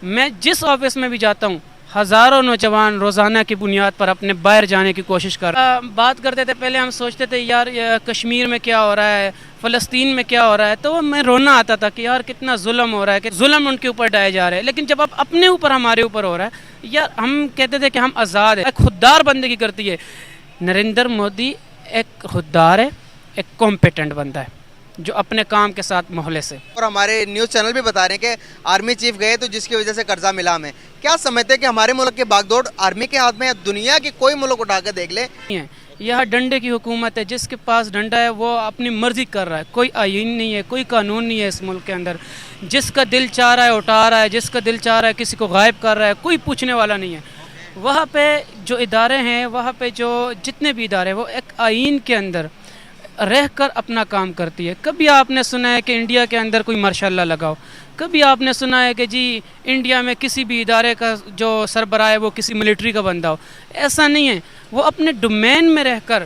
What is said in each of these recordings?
میں جس آفس میں بھی جاتا ہوں ہزاروں نوجوان روزانہ کی بنیاد پر اپنے باہر جانے کی کوشش کر رہے ہیں. بات کرتے تھے پہلے ہم سوچتے تھے یار کشمیر میں کیا ہو رہا ہے, فلسطین میں کیا ہو رہا ہے, تو میں رونا آتا تھا کہ یار کتنا ظلم ہو رہا ہے, کہ ظلم ان کے اوپر ڈائے جا رہے ہیں. لیکن جب اب اپنے اوپر ہمارے اوپر ہو رہا ہے, یار ہم کہتے تھے کہ ہم آزاد ہیں, خوددار بندگی کرتی ہے. نریندر مودی ایک خوددار ہے, ایک کمپیٹنٹ بندہ ہے جو اپنے کام کے ساتھ مخلص ہے. اور ہمارے نیوز چینل بھی بتا رہے ہیں کہ آرمی چیف گئے تو جس کی وجہ سے قرضہ ملا ہمیں. کیا سمجھتے ہیں کہ ہمارے ملک کی باغ دوڑ آرمی کے ہاتھ میں, یا دنیا کی کوئی ملک اٹھا کے دیکھ لے؟ یہ ڈنڈے کی حکومت ہے, جس کے پاس ڈنڈا ہے وہ اپنی مرضی کر رہا ہے. کوئی آئین نہیں ہے, کوئی قانون نہیں ہے اس ملک کے اندر. جس کا دل چاہ رہا ہے اٹھا رہا ہے, جس کا دل چاہ رہا ہے کسی کو غائب کر رہا ہے, کوئی پوچھنے والا نہیں ہے. وہاں پہ جو ادارے ہیں, وہاں پہ جو جتنے بھی ادارے ہیں, وہ ایک آئین کے اندر رہ کر اپنا کام کرتی ہے. کبھی آپ نے سنا ہے کہ انڈیا کے اندر کوئی مارشاء اللہ لگاؤ, کبھی آپ نے سنا ہے کہ جی انڈیا میں کسی بھی ادارے کا جو سربراہ ہے وہ کسی ملٹری کا بندہ ہو. ایسا نہیں ہے. وہ اپنے ڈومین میں رہ کر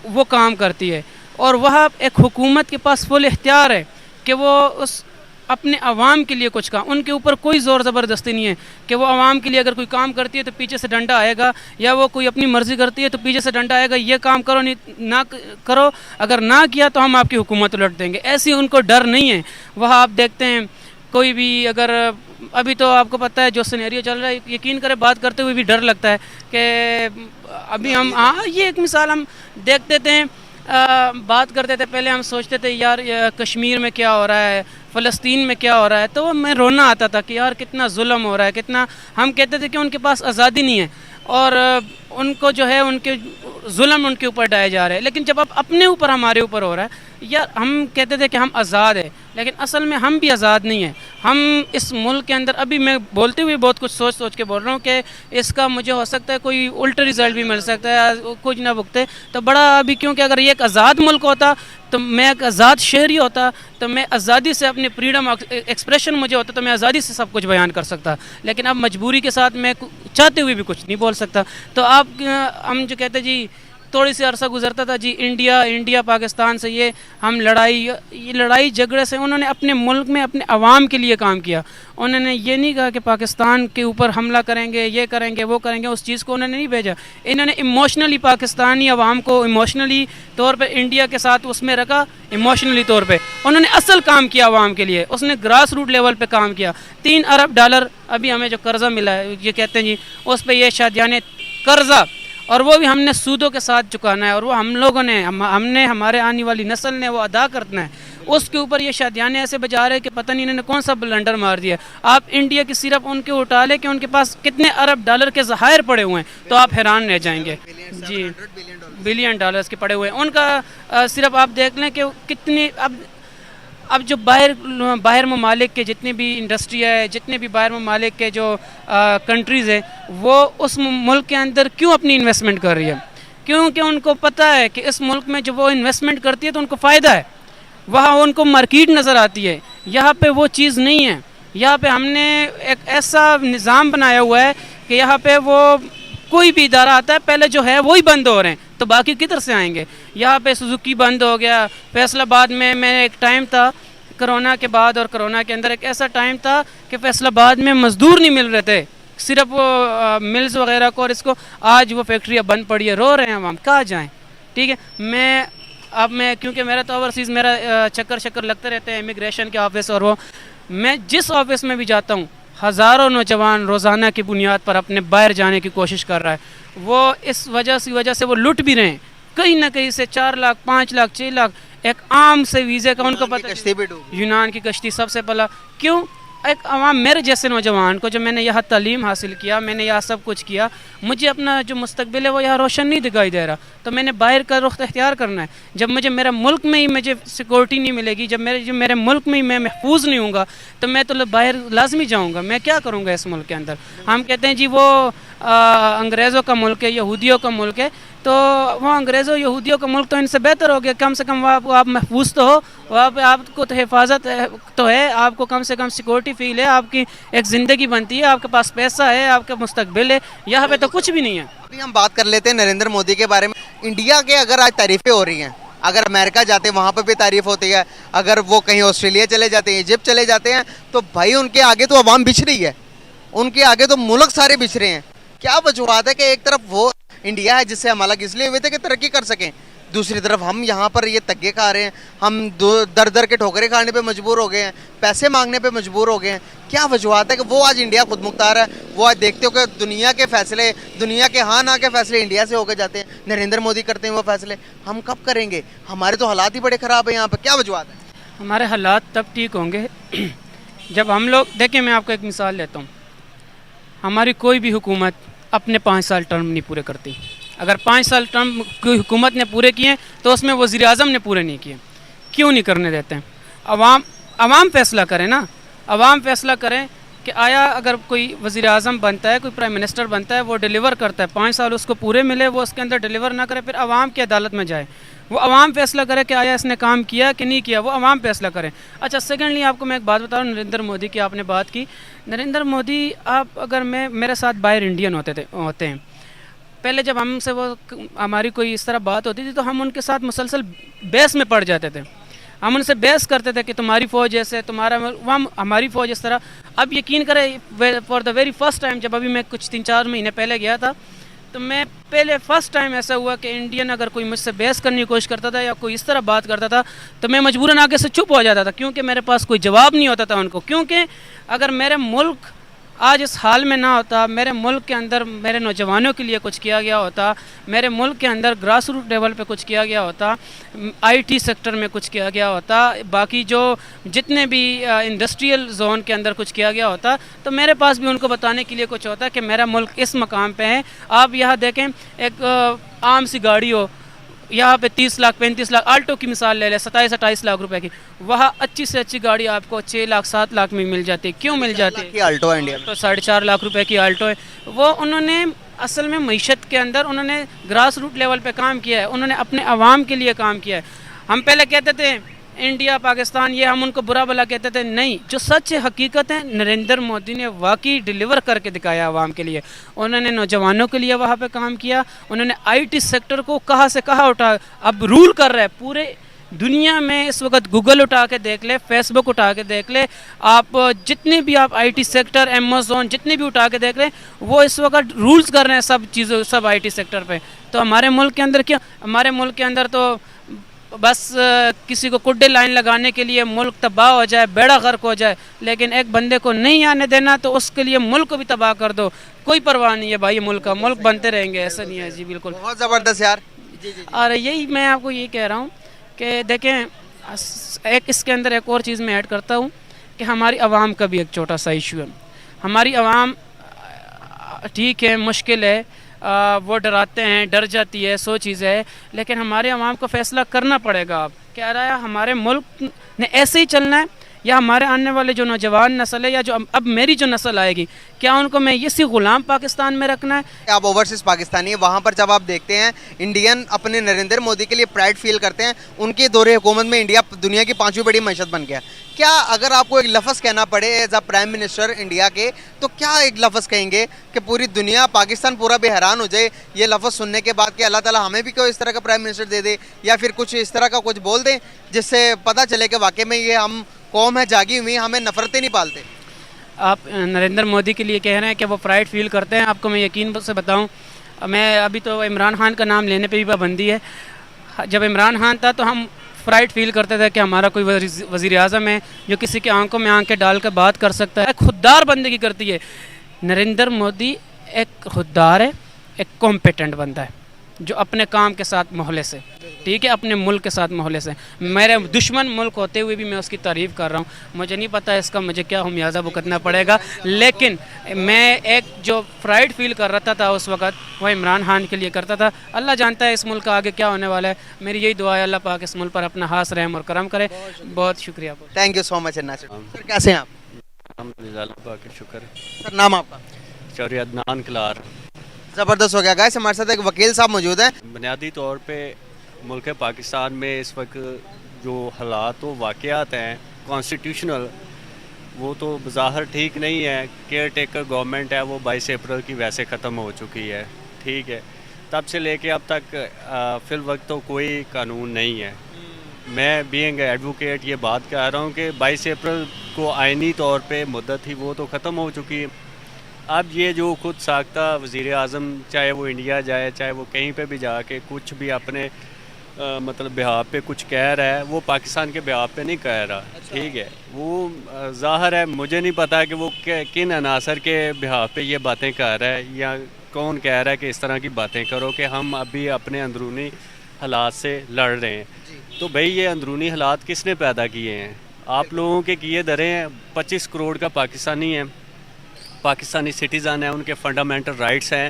وہ کام کرتی ہے, اور وہاں ایک حکومت کے پاس فل اختیار ہے کہ وہ اس اپنے عوام کے لیے کچھ کام, ان کے اوپر کوئی زور زبردستی نہیں ہے کہ وہ عوام کے لیے اگر کوئی کام کرتی ہے تو پیچھے سے ڈنڈا آئے گا, یا وہ کوئی اپنی مرضی کرتی ہے تو پیچھے سے ڈنڈا آئے گا, یہ کام کرو نہیں نہ کرو, اگر نہ کیا تو ہم آپ کی حکومت الٹ دیں گے. ایسی ان کو ڈر نہیں ہے. وہاں آپ دیکھتے ہیں کوئی بھی اگر ابھی تو آپ کو پتہ ہے جو سینیریو چل رہا ہے, یقین کرے بات کرتے ہوئے بھی ڈر لگتا ہے کہ ابھی ہم یہ ایک مثال ہم دیکھتے تھے, بات کرتے تھے پہلے ہم سوچتے تھے یار کشمیر میں کیا ہو رہا ہے, فلسطین میں کیا ہو رہا ہے, تو میں رونا آتا تھا کہ یار کتنا ظلم ہو رہا ہے, کتنا. ہم کہتے تھے کہ ان کے پاس آزادی نہیں ہے, اور ان کو جو ہے ان کے ظلم ان کے اوپر ڈائے جا رہے ہیں. لیکن جب اب اپنے اوپر ہمارے اوپر ہو رہا ہے, یار ہم کہتے تھے کہ ہم آزاد ہیں, لیکن اصل میں ہم بھی آزاد نہیں ہیں. ہم اس ملک کے اندر ابھی میں بولتے ہوئے بہت کچھ سوچ کے بول رہا ہوں کہ اس کا مجھے ہو سکتا ہے کوئی الٹا رزلٹ بھی مل سکتا ہے, کچھ نہ بھگتے تو بڑا. ابھی کیونکہ اگر یہ ایک آزاد ملک ہوتا تو میں ایک آزاد شہری ہوتا, تو میں آزادی سے اپنی فریڈم ایکسپریشن مجھے ہوتا تو میں آزادی سے سب کچھ بیان کر سکتا. لیکن اب مجبوری کے ساتھ میں چاہتے ہوئے بھی کچھ نہیں بول سکتا. تو آپ ہم جو کہتے جی تھوڑی سی عرصہ گزرتا تھا جی انڈیا پاکستان سے یہ ہم لڑائی جھگڑے سے, انہوں نے اپنے ملک میں اپنے عوام کے لیے کام کیا. انہوں نے یہ نہیں کہا کہ پاکستان کے اوپر حملہ کریں گے, یہ کریں گے, وہ کریں گے, اس چیز کو انہوں نے نہیں بھیجا. انہوں نے ایموشنلی پاکستانی عوام کو ایموشنلی طور پہ انڈیا کے ساتھ اس میں رکھا. ایموشنلی طور پہ انہوں نے اصل کام کیا عوام کے لیے, اس نے گراس روٹ لیول پہ کام کیا. $3 ارب ابھی ہمیں جو قرضہ ملا ہے, یہ کہتے ہیں جی اس پہ یہ شادیانے قرضہ, اور وہ بھی ہم نے سودوں کے ساتھ چکانا ہے, اور وہ ہم لوگوں نے ہم نے ہمارے آنے والی نسل نے وہ ادا کرنا ہے. اس کے اوپر یہ شادیانے ایسے بجا رہے کہ پتہ نہیں انہوں نے کون سا بلنڈر مار دیا. آپ انڈیا کی صرف ان کے اٹھا لے کہ ان کے پاس کتنے $ارب کے ذخائر پڑے ہوئے ہیں, تو آپ حیران رہ جائیں گے. جی $بلین کے پڑے ہوئے ہیں ان کا. صرف آپ دیکھ لیں کہ کتنی اب جو باہر ممالک کے جتنے بھی انڈسٹری ہے, جتنے بھی باہر ممالک کے جو کنٹریز ہیں, وہ اس ملک کے اندر کیوں اپنی انویسٹمنٹ کر رہی ہے؟ کیونکہ ان کو پتہ ہے کہ اس ملک میں جب وہ انویسٹمنٹ کرتی ہے تو ان کو فائدہ ہے, وہاں ان کو مارکیٹ نظر آتی ہے. یہاں پہ وہ چیز نہیں ہے. یہاں پہ ہم نے ایک ایسا نظام بنایا ہوا ہے کہ یہاں پہ وہ کوئی بھی ادارہ آتا ہے پہلے جو ہے وہی بند ہو رہے ہیں, تو باقی کدھر سے آئیں گے؟ یہاں پہ سوزوکی بند ہو گیا. فیصل آباد میں ایک ٹائم تھا کرونا کے بعد, اور کرونا کے اندر ایک ایسا ٹائم تھا کہ فیصل آباد میں مزدور نہیں مل رہے تھے, صرف وہ ملز وغیرہ کو, اور اس کو آج وہ فیکٹریاں بند پڑی ہے, رو رہے ہیں ہم کہاں جائیں. ٹھیک ہے, میں کیونکہ میرا تو اوورسیز میرا چکر لگتے رہتے ہیں, امیگریشن کے آفس, اور وہ میں جس آفس میں بھی جاتا ہوں ہزاروں نوجوان روزانہ کی بنیاد پر اپنے باہر جانے کی کوشش کر رہا ہے. وہ اس وجہ سے وہ لٹ بھی رہے ہیں, کہیں نہ کہیں سے 4 لاکھ 5 لاکھ 6 لاکھ ایک عام سے ویزے کا ان کو پتہ. یونان کی کشتی سب سے پہلا کیوں؟ ایک عوام میرے جیسے نوجوان کو, جو میں نے یہاں تعلیم حاصل کیا, میں نے یہاں سب کچھ کیا, مجھے اپنا جو مستقبل ہے وہ یہاں روشن نہیں دکھائی دے رہا, تو میں نے باہر کا رخ اختیار کرنا ہے. جب میرا ملک میں ہی مجھے سیکورٹی نہیں ملے گی, جب میرے ملک میں ہی میں محفوظ نہیں ہوں گا, تو میں تو باہر لازمی جاؤں گا. میں کیا کروں گا اس ملک کے اندر؟ ہم کہتے ہیں جی وہ انگریزوں کا ملک ہے, یہودیوں کا ملک ہے, تو وہ انگریزوں یہودیوں کا ملک تو ان سے بہتر ہو گیا. کم سے کم آپ محفوظ تو ہو, وہاں پہ آپ کو تو حفاظت تو ہے, آپ کو کم سے کم سیکورٹی فیل ہے, آپ کی ایک زندگی بنتی ہے, آپ کے پاس پیسہ ہے, آپ کا مستقبل ہے. یہاں پہ تو کچھ بھی نہیں ہے. ابھی ہم بات کر لیتے ہیں نریندر مودی کے بارے میں. انڈیا کے اگر آج تعریفیں ہو رہی ہیں, اگر امریکہ جاتے ہیں وہاں پہ بھی تعریف ہوتی ہے, اگر وہ کہیں آسٹریلیا چلے جاتے ہیں, ایجپٹ چلے جاتے ہیں, تو بھائی ان کے آگے تو عوام بچھ رہی ہے. ان کے آگے تو ملک سارے بچھڑے ہیں. کیا وجوہات ہے کہ ایک طرف وہ انڈیا ہے جس سے ہم الگ اس لیے ہوئے تھے کہ ترقی کر سکیں, دوسری طرف ہم یہاں پر یہ تگے کھا رہے ہیں, ہم در در کے ٹھوکریں کھانے پہ مجبور ہو گئے ہیں, پیسے مانگنے پہ مجبور ہو گئے ہیں. کیا وجوہات ہے کہ وہ آج انڈیا خود مختار ہے, وہ آج دیکھتے ہو کہ دنیا کے فیصلے, دنیا کے ہاں نہ کے فیصلے انڈیا سے ہو کے جاتے ہیں, نریندر مودی کرتے ہیں وہ فیصلے, ہم کب کریں گے؟ ہمارے تو حالات ہی بڑے خراب ہیں یہاں پہ. کیا وجوہات ہے؟ ہمارے حالات تب ٹھیک ہوں گے جب ہم لوگ دیکھیں. میں آپ کو ایک مثال لیتا ہوں. ہماری کوئی بھی حکومت اپنے 5 سال ٹرم نہیں پورے کرتی. اگر 5 سال ٹرم کوئی حکومت نے پورے کیے تو اس میں وزیر اعظم نے پورے نہیں کیے. کیوں نہیں کرنے دیتے ہیں؟ عوام فیصلہ کریں نا. عوام فیصلہ کریں کہ آیا اگر کوئی وزیر اعظم بنتا ہے, کوئی پرائم منسٹر بنتا ہے, وہ ڈیلیور کرتا ہے, 5 سال اس کو پورے ملے, وہ اس کے اندر ڈیلیور نہ کرے, پھر عوام کی عدالت میں جائے. وہ عوام فیصلہ کرے کہ آیا اس نے کام کیا کہ نہیں کیا, وہ عوام فیصلہ کرے. اچھا, سیکنڈلی آپ کو میں ایک بات بتا رہا ہوں. نریندر مودی کی آپ نے بات کی. نریندر مودی, آپ اگر میرے ساتھ باہر انڈین ہوتے ہیں, پہلے جب ہم سے وہ ہماری کوئی اس طرح بات ہوتی تھی تو ہم ان کے ساتھ مسلسل بحث میں پڑ جاتے تھے. ہم ان سے بحث کرتے تھے کہ تمہاری فوج ایسے, ہماری فوج اس طرح. اب یقین کریں, for the very first time, جب ابھی میں کچھ 3-4 مہینے پہلے گیا تھا, تو میں پہلے فرسٹ ٹائم ایسا ہوا کہ انڈین اگر کوئی مجھ سے بحث کرنے کی کوشش کرتا تھا یا کوئی اس طرح بات کرتا تھا تو میں مجبوراً آگے سے چپ ہو جاتا تھا, کیونکہ میرے پاس کوئی جواب نہیں ہوتا تھا ان کو. کیونکہ اگر میرے ملک آج اس حال میں نہ ہوتا, میرے ملک کے اندر میرے نوجوانوں کے لیے کچھ کیا گیا ہوتا, میرے ملک کے اندر گراس روٹ لیول پہ کچھ کیا گیا ہوتا, آئی ٹی سیکٹر میں کچھ کیا گیا ہوتا, باقی جو جتنے بھی انڈسٹریل زون کے اندر کچھ کیا گیا ہوتا, تو میرے پاس بھی ان کو بتانے کے لیے کچھ ہوتا کہ میرا ملک اس مقام پہ ہے. آپ یہاں دیکھیں, ایک عام سی گاڑی ہو, یہاں پہ 30 لاکھ 35 لاکھ, آلٹو کی مثال لے لیں, 27-28 لاکھ روپے کی, وہاں اچھی سے اچھی گاڑی آپ کو 6 لاکھ 7 لاکھ میں مل جاتی ہے. کیوں مل جاتی ہے؟ آلٹو انڈیا تو 4.5 لاکھ روپے کی آلٹو ہے. وہ انہوں نے اصل میں معیشت کے اندر انہوں نے گراس روٹ لیول پہ کام کیا ہے, انہوں نے اپنے عوام کے لیے کام کیا ہے. ہم پہلے کہتے تھے انڈیا پاکستان, یہ ہم ان کو برا بلا کہتے تھے. نہیں, جو سچ حقیقت ہے, نریندر مودی نے واقعی ڈیلیور کر کے دکھایا عوام کے لیے. انہوں نے نوجوانوں کے لیے وہاں پہ کام کیا, انہوں نے آئی ٹی سیکٹر کو کہاں سے کہاں اٹھا, اب رول کر رہا ہے پورے دنیا میں. اس وقت گوگل اٹھا کے دیکھ لے, فیس بک اٹھا کے دیکھ لے, آپ جتنے بھی آپ آئی ٹی سیکٹر, ایمیزون, جتنے بھی اٹھا کے دیکھ لیں, وہ اس وقت رولز کر رہے ہیں سب چیزوں, سب آئی ٹی سیکٹر پہ. تو ہمارے ملک کے اندر کیا, ہمارے ملک کے اندر تو بس کسی کو کڈے لائن لگانے کے لیے ملک تباہ ہو جائے, بیڑا غرق ہو جائے, لیکن ایک بندے کو نہیں آنے دینا تو اس کے لیے ملک کو بھی تباہ کر دو, کوئی پرواہ نہیں ہے بھائی. ملک کا ملک بنتے رہیں گے, ایسا نہیں ہے. جی بالکل, بہت زبردست یار. اور یہی میں آپ کو یہ کہہ رہا ہوں کہ دیکھیں, ایک اس کے اندر ایک اور چیز میں ایڈ کرتا ہوں کہ ہماری عوام کا بھی ایک چھوٹا سا ایشو ہے. ہماری عوام ٹھیک ہے, مشکل ہے, وہ ڈراتے ہیں, ڈر جاتی ہے, 100 چیزیں ہے, لیکن ہمارے عوام کو فیصلہ کرنا پڑے گا. اب کیا رہا ہے, ہمارے ملک نے ایسے ہی چلنا ہے یا ہمارے آنے والے جو نوجوان نسل ہے یا جو اب میری جو نسل آئے گی, کیا ان کو میں اسی غلام پاکستان میں رکھنا ہے؟ آپ اوورسیز پاکستانی ہیں, وہاں پر جب آپ دیکھتے ہیں انڈین اپنے نریندر مودی کے لیے پرائڈ فیل کرتے ہیں. ان کے دور حکومت میں انڈیا دنیا کی 5ویں بڑی معیشت بن گیا. کیا اگر آپ کو ایک لفظ کہنا پڑے as a prime minister India کے, تو کیا ایک لفظ کہیں گے کہ پوری دنیا, پاکستان پورا بے حیران ہو جائے یہ لفظ سننے کے بعد کہ اللہ تعالیٰ ہمیں بھی کوئی اس طرح کا پرائم منسٹر دے دے, یا پھر کچھ اس طرح کا کچھ بول دیں جس سے پتہ چلے کہ واقعی میں یہ ہم قوم ہے جاگی ہوئی, ہمیں نفرتیں نہیں پالتے؟ آپ نریندر مودی کے لیے کہہ رہے ہیں کہ وہ پرائڈ فیل کرتے ہیں. آپ کو میں یقین سے بتاؤں, میں ابھی تو عمران خان کا نام لینے پہ بھی پابندی ہے. جب عمران خان تھا تو ہم پرائڈ فیل کرتے تھے کہ ہمارا کوئی وزیر اعظم ہے جو کسی کے آنکھوں میں آنکھیں ڈال کر بات کر سکتا ہے, خوددار بندگی کرتی ہے. نریندر مودی ایک خوددار ہے, ایک کمپیٹنٹ بندہ ہے جو اپنے کام کے ساتھ مخلص ہے, ٹھیک ہے, اپنے ملک کے ساتھ مخلص ہے. میرے دشمن ملک ہوتے ہوئے بھی میں اس کی تعریف کر رہا ہوں. مجھے نہیں پتہ اس کا مجھے کیا خمیازہ بھگتنا پڑے گا, لیکن میں ایک جو پرائڈ فیل کر رہا تھا اس وقت وہ عمران خان کے لیے کرتا تھا. اللہ جانتا ہے اس ملک کا آگے کیا ہونے والا ہے. میری یہی دعا ہے اللہ پاک اس ملک پر اپنا خاص رحم اور کرم کرے. بہت شکریہ. تھینک یو سو مچ. سر کیسے ہیں آپ؟ الحمدللہ, اللہ پاک کا شکر ہے. سر نام آپ کا؟ چوری عدنان کلار. زبردست ہو گیا. گائس ہمارے ساتھ ایک وکیل صاحب موجود ہیں. بنیادی طور پہ ملک پاکستان میں اس وقت جو حالات و واقعات ہیں کانسٹیٹیوشنل, وہ تو بظاہر ٹھیک نہیں ہے. کیئر ٹیکر گورنمنٹ ہے وہ 22 اپریل کی ویسے ختم ہو چکی ہے, ٹھیک ہے. تب سے لے کے اب تک فی الوقت تو کوئی قانون نہیں ہے. میں بینگ ایڈوکیٹ یہ بات کہہ رہا ہوں کہ 22 اپریل کو آئینی طور پہ مدت تھی وہ تو ختم ہو چکی ہے, اب یہ جو خود ساختہ وزیر اعظم، چاہے وہ انڈیا جائے چاہے وہ کہیں پہ بھی جا کے کچھ بھی اپنے مطلب بہاف پہ کچھ کہہ رہا ہے، وہ پاکستان کے بہاف پہ نہیں کہہ رہا، ٹھیک ہے. وہ ظاہر ہے، مجھے نہیں پتا کہ وہ کن عناصر کے بہاف پہ یہ باتیں کر رہا ہے، یا کون کہہ رہا ہے کہ اس طرح کی باتیں کرو، کہ ہم ابھی اپنے اندرونی حالات سے لڑ رہے ہیں. تو بھئی یہ اندرونی حالات کس نے پیدا کیے ہیں؟ آپ لوگوں کے کیے دھرے ہیں. 25 کروڑ کا پاکستانی ہے، پاکستانی سٹیزن ہیں، ان کے فنڈامنٹل رائٹس ہیں.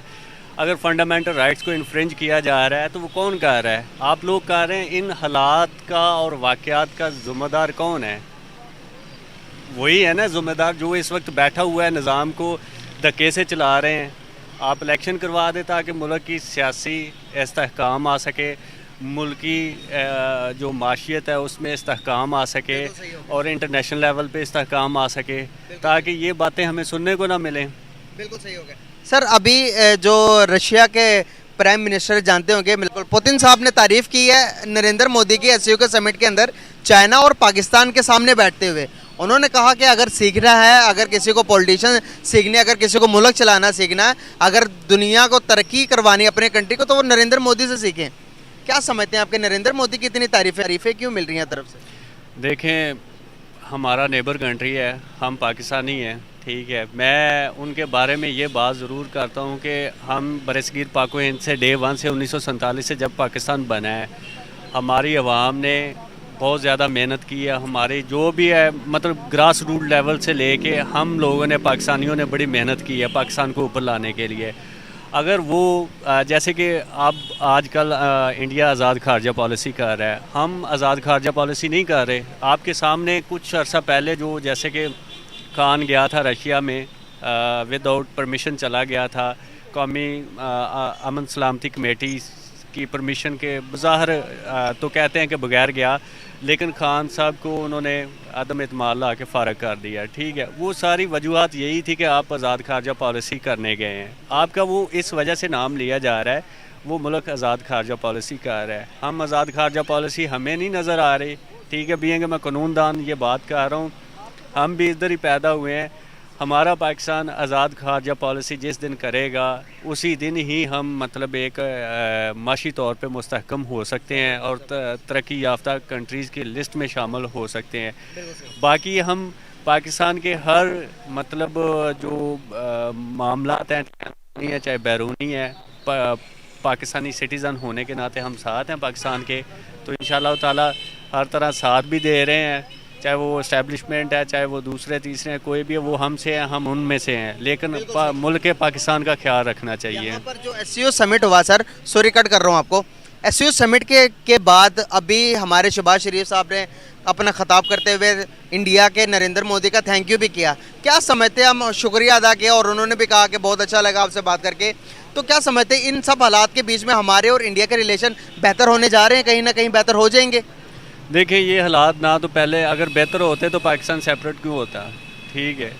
اگر فنڈامنٹل رائٹس کو انفرنج کیا جا رہا ہے تو وہ کون کر رہا ہے؟ آپ لوگ کہہ رہے ہیں. ان حالات کا اور واقعات کا ذمہ دار کون ہے؟ وہی ہے نا ذمہ دار جو اس وقت بیٹھا ہوا ہے، نظام کو دھکے سے چلا رہے ہیں. آپ الیکشن کروا دیں تاکہ ملک کی سیاسی استحکام آ سکے، ملکی جو معاشیت ہے اس میں استحکام آ سکے، اور انٹرنیشنل لیول پہ استحکام آ سکے، تاکہ یہ باتیں ہمیں سننے کو نہ ملیں. بالکل صحیح ہو گیا سر. ابھی جو رشیا کے پرائم منسٹر جانتے ہوں گے، بالکل پوتن صاحب نے تعریف کی ہے نریندر مودی کی ایس سی او کے سمٹ کے اندر چائنا اور پاکستان کے سامنے بیٹھتے ہوئے. انہوں نے کہا کہ اگر سیکھنا ہے، اگر کسی کو پولیٹیشین سیکھنے، اگر کسی کو ملک چلانا سیکھنا ہے، اگر دنیا کو ترقی کروانی اپنے کنٹری کو، تو وہ نریندر مودی سے سیکھیں. کیا سمجھتے ہیں آپ کے نریندر مودی کی اتنی تعریفیں کیوں مل رہی ہیں طرف سے؟ دیکھیں، ہمارا نیبر کنٹری ہے، ہم پاکستانی ہیں، ٹھیک ہے. میں ان کے بارے میں یہ بات ضرور کرتا ہوں کہ ہم برصغیر پاک و ہند سے ڈے ون سے 1947 سے جب پاکستان بنا ہے، ہماری عوام نے بہت زیادہ محنت کی ہے. ہماری جو بھی ہے مطلب گراس روٹ لیول سے لے کے ہم لوگوں نے، پاکستانیوں نے بڑی محنت کی ہے پاکستان کو اوپر لانے کے لیے. اگر وہ جیسے کہ اب آج کل انڈیا آزاد خارجہ پالیسی کر رہا ہے، ہم آزاد خارجہ پالیسی نہیں کر رہے. آپ کے سامنے کچھ عرصہ پہلے جو جیسے کہ خان گیا تھا رشیا میں، ود آؤٹ پرمیشن چلا گیا تھا، قومی امن سلامتی کمیٹی کی پرمیشن کے بظاہر تو کہتے ہیں کہ بغیر گیا، لیکن خان صاحب کو انہوں نے عدم اعتماد لا کے فارغ کر دیا، ٹھیک ہے. وہ ساری وجوہات یہی تھی کہ آپ آزاد خارجہ پالیسی کرنے گئے ہیں. آپ کا وہ اس وجہ سے نام لیا جا رہا ہے، وہ ملک آزاد خارجہ پالیسی کر رہا ہے. ہم آزاد خارجہ پالیسی ہمیں نہیں نظر آ رہی، ٹھیک ہے. بھی کہ میں قانون دان یہ بات کہہ رہا ہوں، ہم بھی ادھر ہی پیدا ہوئے ہیں. ہمارا پاکستان آزاد خارجہ پالیسی جس دن کرے گا اسی دن ہی ہم مطلب ایک معاشی طور پہ مستحکم ہو سکتے ہیں اور ترقی یافتہ کنٹریز کی لسٹ میں شامل ہو سکتے ہیں. باقی ہم پاکستان کے ہر مطلب جو معاملات ہیں، چاہے بیرونی ہے، پاکستانی سٹیزن ہونے کے ناطے ہم ساتھ ہیں پاکستان کے. تو انشاءاللہ تعالی ہر طرح ساتھ بھی دے رہے ہیں، چاہے وہ اسٹیبلشمنٹ ہے، چاہے وہ دوسرے تیسرے ہیں، کوئی بھی ہے، وہ ہم سے ہیں، ہم ان میں سے ہیں. لیکن ملک پاکستان کا خیال رکھنا چاہیے. یہاں پر جو ایس سی او سمٹ ہوا سر، سوری کٹ کر رہا ہوں آپ کو، ایس سی او سمٹ کے بعد ابھی ہمارے شہباز شریف صاحب نے اپنا خطاب کرتے ہوئے انڈیا کے نریندر مودی کا تھینک یو بھی کیا. کیا سمجھتے ہیں؟ ہم شکریہ ادا کیا اور انہوں نے بھی کہا کہ بہت اچھا لگا آپ سے بات کر کے. تو کیا سمجھتے ہیں ان سب حالات کے بیچ میں ہمارے اور انڈیا کے ریلیشن بہتر ہونے جا رہے ہیں، کہیں نہ کہیں بہتر ہو جائیں گے؟ دیکھیں، یہ حالات نہ تو پہلے اگر بہتر ہوتے تو پاکستان سیپریٹ کیوں ہوتا، ٹھیک ہے.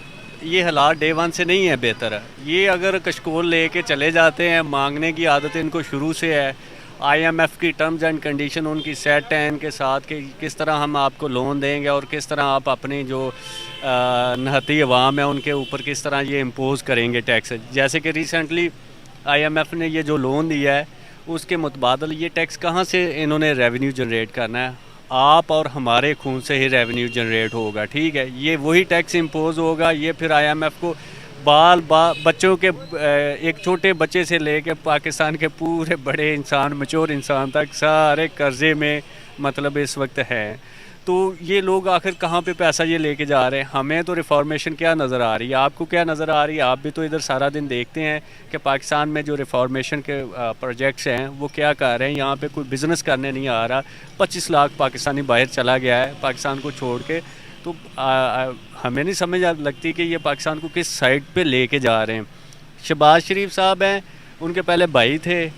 یہ حالات ڈے ون سے نہیں ہے بہتر ہے. یہ اگر کشکول لے کے چلے جاتے ہیں، مانگنے کی عادت ان کو شروع سے ہے. آئی ایم ایف کی ٹرمز اینڈ کنڈیشن ان کی سیٹ ہیں ان کے ساتھ کہ کس طرح ہم آپ کو لون دیں گے اور کس طرح آپ اپنی جو نہتی عوام ہے ان کے اوپر کس طرح یہ امپوز کریں گے ٹیکس. جیسے کہ ریسنٹلی آئی ایم ایف نے یہ جو لون دیا ہے اس کے متبادل یہ ٹیکس کہاں سے انہوں نے ریونیو جنریٹ کرنا ہے؟ آپ اور ہمارے خون سے ہی ریونیو جنریٹ ہوگا، ٹھیک ہے. یہ وہی ٹیکس امپوز ہوگا. یہ پھر آئی ایم ایف کو بچوں کے ایک چھوٹے بچے سے لے کے پاکستان کے پورے بڑے انسان، میچور انسان تک سارے قرضے میں مطلب اس وقت ہے. تو یہ لوگ آخر کہاں پہ پیسہ یہ لے کے جا رہے ہیں؟ ہمیں تو ریفارمیشن کیا نظر آ رہی ہے، آپ کو کیا نظر آ رہی ہے؟ آپ بھی تو ادھر سارا دن دیکھتے ہیں کہ پاکستان میں جو ریفارمیشن کے پروجیکٹس ہیں وہ کیا کر رہے ہیں. یہاں پہ کوئی بزنس کرنے نہیں آ رہا. 25 لاکھ پاکستانی باہر چلا گیا ہے پاکستان کو چھوڑ کے. تو ہمیں نہیں سمجھ لگتی کہ یہ پاکستان کو کس سائڈ پہ لے کے جا رہے ہیں. شہباز شریف صاحب ہیں، ان کے پہلے بھائی تھے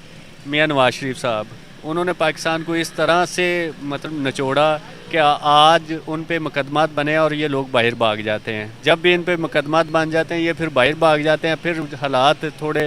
میاں نواز شریف صاحب، انہوں نے پاکستان کو اس طرح سے مطلب نچوڑا کہ آج ان پہ مقدمات بنے اور یہ لوگ باہر بھاگ جاتے ہیں. جب بھی ان پہ مقدمات بن جاتے ہیں یہ پھر باہر بھاگ جاتے ہیں. پھر حالات تھوڑے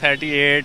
38